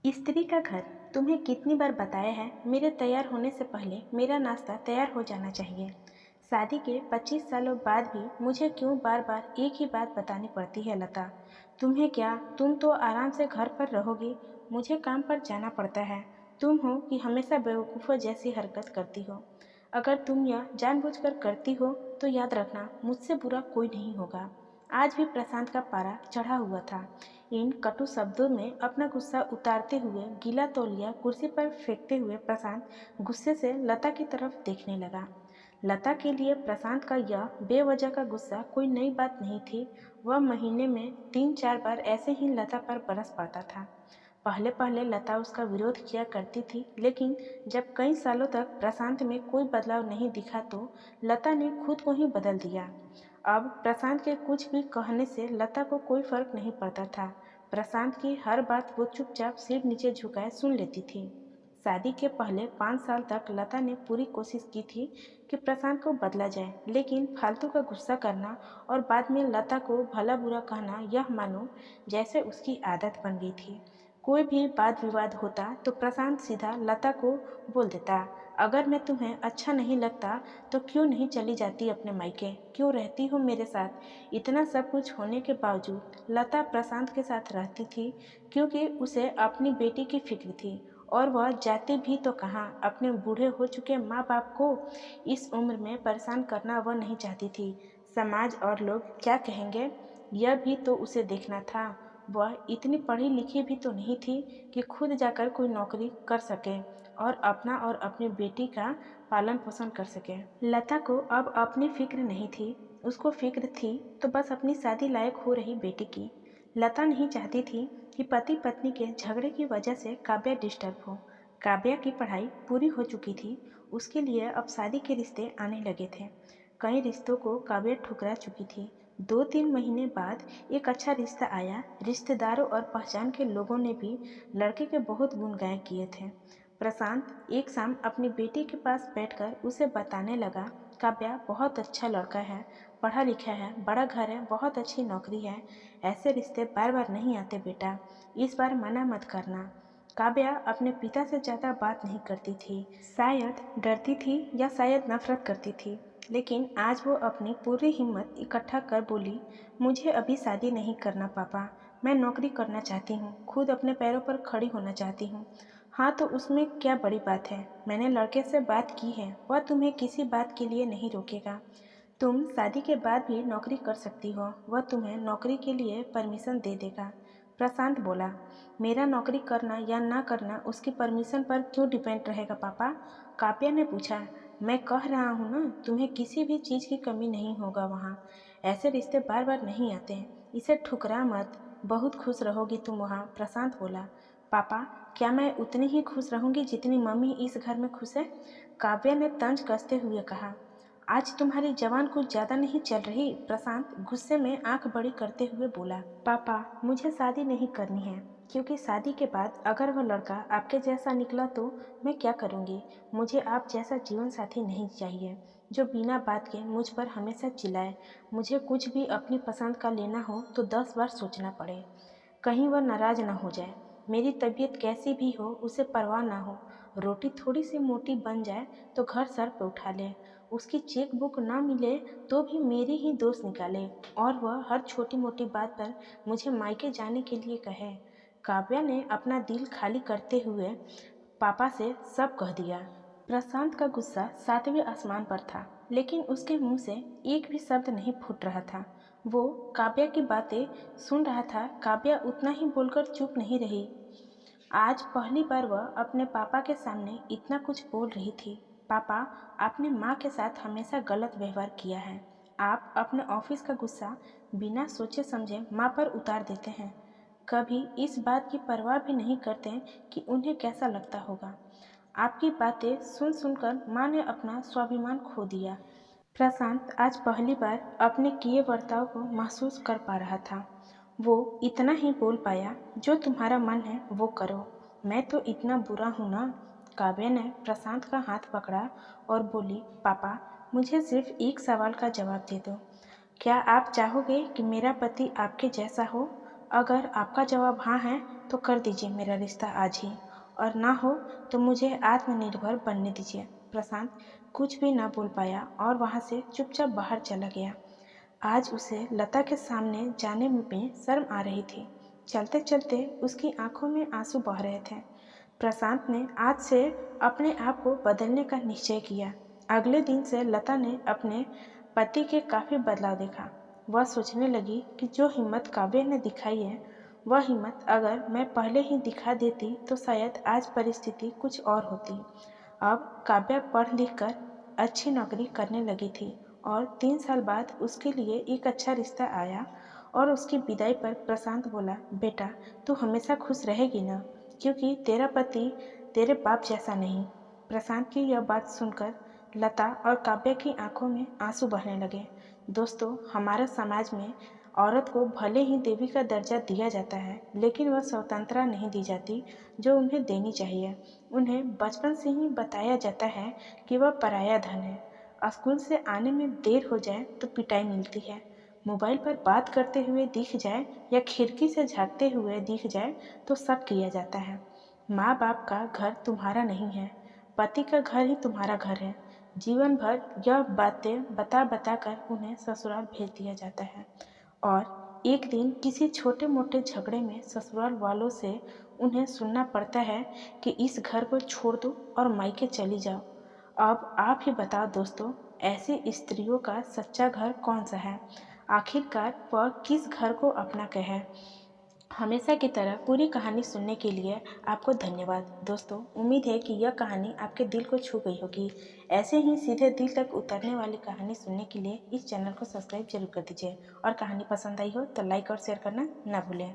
स्त्री का घर। तुम्हें कितनी बार बताया है मेरे तैयार होने से पहले मेरा नाश्ता तैयार हो जाना चाहिए। शादी के 25 सालों बाद भी मुझे क्यों बार बार एक ही बात बतानी पड़ती है लता। तुम्हें क्या, तुम तो आराम से घर पर रहोगी, मुझे काम पर जाना पड़ता है। तुम हो कि हमेशा बेवकूफ़ों जैसी हरकत करती हो। अगर तुम यह जानबूझकर करती हो तो याद रखना मुझसे बुरा कोई नहीं होगा। आज भी प्रशांत का पारा चढ़ा हुआ था। इन कटु शब्दों में अपना गुस्सा उतारते हुए गीला तौलिया कुर्सी पर फेंकते हुए प्रशांत गुस्से से लता की तरफ देखने लगा। लता के लिए प्रशांत का यह बेवजह का गुस्सा कोई नई बात नहीं थी। वह महीने में 3-4 बार ऐसे ही लता पर बरस पड़ता था। पहले पहले लता उसका विरोध किया करती थी, लेकिन जब कई सालों तक प्रशांत में कोई बदलाव नहीं दिखा तो लता ने खुद को ही बदल दिया। अब प्रशांत के कुछ भी कहने से लता को कोई फर्क नहीं पड़ता था। प्रशांत की हर बात वो चुपचाप सिर नीचे झुकाए सुन लेती थी। शादी के पहले 5 साल तक लता ने पूरी कोशिश की थी कि प्रशांत को बदला जाए, लेकिन फालतू का गुस्सा करना और बाद में लता को भला बुरा कहना यह मानो जैसे उसकी आदत बन गई थी। कोई भी वाद विवाद होता तो प्रशांत सीधा लता को बोल देता, अगर मैं तुम्हें अच्छा नहीं लगता तो क्यों नहीं चली जाती अपने मायके, क्यों रहती हो मेरे साथ। इतना सब कुछ होने के बावजूद लता प्रशांत के साथ रहती थी क्योंकि उसे अपनी बेटी की फिक्र थी। और वह जाती भी तो कहाँ, अपने बूढ़े हो चुके माँ बाप को इस उम्र में परेशान करना वह नहीं चाहती थी। समाज और लोग क्या कहेंगे, यह भी तो उसे देखना था। वह इतनी पढ़ी लिखी भी तो नहीं थी कि खुद जाकर कोई नौकरी कर सके और अपना और अपनी बेटी का पालन पोषण कर सके। लता को अब अपनी फिक्र नहीं थी, उसको फिक्र थी तो बस अपनी शादी लायक हो रही बेटी की। लता नहीं चाहती थी कि पति पत्नी के झगड़े की वजह से काव्या डिस्टर्ब हो। काव्या की पढ़ाई पूरी हो चुकी थी, उसके लिए अब शादी के रिश्ते आने लगे थे। कई रिश्तों को काव्या ठुकरा चुकी थी। 2-3 महीने बाद एक अच्छा रिश्ता आया। रिश्तेदारों और पहचान के लोगों ने भी लड़के के बहुत गुणगान किए थे। प्रशांत एक शाम अपनी बेटी के पास बैठकर उसे बताने लगा, काव्या बहुत अच्छा लड़का है, पढ़ा लिखा है, बड़ा घर है, बहुत अच्छी नौकरी है। ऐसे रिश्ते बार बार नहीं आते बेटा, इस बार मना मत करना। काव्या अपने पिता से ज़्यादा बात नहीं करती थी। शायद डरती थी या शायद नफरत करती थी, लेकिन आज वो अपनी पूरी हिम्मत इकट्ठा कर बोली, मुझे अभी शादी नहीं करना पापा, मैं नौकरी करना चाहती हूँ, खुद अपने पैरों पर खड़ी होना चाहती हूँ। हाँ तो उसमें क्या बड़ी बात है, मैंने लड़के से बात की है, वह तुम्हें किसी बात के लिए नहीं रोकेगा। तुम शादी के बाद भी नौकरी कर सकती हो, वह तुम्हें नौकरी के लिए परमिशन दे देगा। प्रशांत बोला, मेरा नौकरी करना या ना करना उसकी परमिशन पर क्यों डिपेंड रहेगा पापा। काव्या ने पूछा, मैं कह रहा हूँ ना, तुम्हें किसी भी चीज़ की कमी नहीं होगा वहाँ। ऐसे रिश्ते बार बार नहीं आते, इसे ठुकरा मत, बहुत खुश रहोगी तुम वहाँ। प्रशांत बोला, पापा क्या मैं उतनी ही खुश रहूँगी जितनी मम्मी इस घर में खुश है। काव्या ने तंज कसते हुए कहा, आज तुम्हारी जवान कुछ ज्यादा नहीं चल रही। प्रशांत गुस्से में आंख बड़ी करते हुए बोला, पापा मुझे शादी नहीं करनी है, क्योंकि शादी के बाद अगर वह लड़का आपके जैसा निकला तो मैं क्या करूँगी। मुझे आप जैसा जीवन साथी नहीं चाहिए जो बिना बात के मुझ पर हमेशा चिल्लाए। मुझे कुछ भी अपनी पसंद का लेना हो तो 10 बार सोचना पड़े, कहीं वह नाराज ना हो जाए। मेरी तबीयत कैसी भी हो उसे परवाह ना हो, रोटी थोड़ी सी मोटी बन जाए तो घर सर पे उठा ले, उसकी चेक बुक ना मिले तो भी मेरी ही दोस्त निकाले, और वह हर छोटी मोटी बात पर मुझे मायके जाने के लिए कहे। काव्या ने अपना दिल खाली करते हुए पापा से सब कह दिया। प्रशांत का गुस्सा 7वें आसमान पर था, लेकिन उसके मुंह से एक भी शब्द नहीं फूट रहा था। वो काव्या की बातें सुन रहा था। काव्या उतना ही बोलकर चुप नहीं रही। आज पहली बार वह अपने पापा के सामने इतना कुछ बोल रही थी। पापा, आपने माँ के साथ हमेशा गलत व्यवहार किया है। आप अपने ऑफिस का गुस्सा बिना सोचे समझे माँ पर उतार देते हैं। कभी इस बात की परवाह भी नहीं करते कि उन्हें कैसा लगता होगा। आपकी बातें सुन सुनकर माँ ने अपना स्वाभिमान खो दिया। प्रशांत आज पहली बार अपने किए बर्ताव को महसूस कर पा रहा था। वो इतना ही बोल पाया, जो तुम्हारा मन है वो करो, मैं तो इतना बुरा हूँ ना। काव्या ने प्रशांत का हाथ पकड़ा और बोली, पापा मुझे सिर्फ एक सवाल का जवाब दे दो, क्या आप चाहोगे कि मेरा पति आपके जैसा हो। अगर आपका जवाब हाँ है तो कर दीजिए मेरा रिश्ता आज ही, और ना हो तो मुझे आत्मनिर्भर बनने दीजिए। प्रशांत कुछ भी ना बोल पाया और वहाँ से चुपचाप बाहर चला गया। आज उसे लता के सामने जाने में शर्म आ रही थी। चलते चलते उसकी आंखों में आंसू बह रहे थे। प्रशांत ने आज से अपने आप को बदलने का निश्चय किया। अगले दिन से लता ने अपने पति के काफ़ी बदलाव देखा। वह सोचने लगी कि जो हिम्मत काव्य ने दिखाई है, वह हिम्मत अगर मैं पहले ही दिखा देती तो शायद आज परिस्थिति कुछ और होती। अब काव्या पढ़ लिख कर अच्छी नौकरी करने लगी थी और 3 साल बाद उसके लिए एक अच्छा रिश्ता आया। और उसकी विदाई पर प्रशांत बोला, बेटा तू हमेशा खुश रहेगी ना, क्योंकि तेरा पति तेरे बाप जैसा नहीं। प्रशांत की यह बात सुनकर लता और काव्या की आंखों में आंसू बहने लगे। दोस्तों, हमारे समाज में औरत को भले ही देवी का दर्जा दिया जाता है, लेकिन वह स्वतंत्रता नहीं दी जाती जो उन्हें देनी चाहिए। उन्हें बचपन से ही बताया जाता है कि वह पराया धन है। स्कूल से आने में देर हो जाए तो पिटाई मिलती है, मोबाइल पर बात करते हुए दिख जाए या खिड़की से झांकते हुए दिख जाए तो सब किया जाता है। माँ बाप का घर तुम्हारा नहीं है, पति का घर ही तुम्हारा घर है। जीवन भर यह बातें बता बता कर उन्हें ससुराल भेज दिया जाता है, और एक दिन किसी छोटे मोटे झगड़े में ससुराल वालों से उन्हें सुनना पड़ता है कि इस घर को छोड़ दो और मायके चली जाओ। अब आप ही बताओ दोस्तों, ऐसी स्त्रियों का सच्चा घर कौन सा है? आखिरकार वह किस घर को अपना कहे? हमेशा की तरह पूरी कहानी सुनने के लिए आपको धन्यवाद। दोस्तों, उम्मीद है कि यह कहानी आपके दिल को छू गई होगी। ऐसे ही सीधे दिल तक उतरने वाली कहानी सुनने के लिए इस चैनल को सब्सक्राइब जरूर कर दीजिए, और कहानी पसंद आई हो तो लाइक और शेयर करना ना भूलें।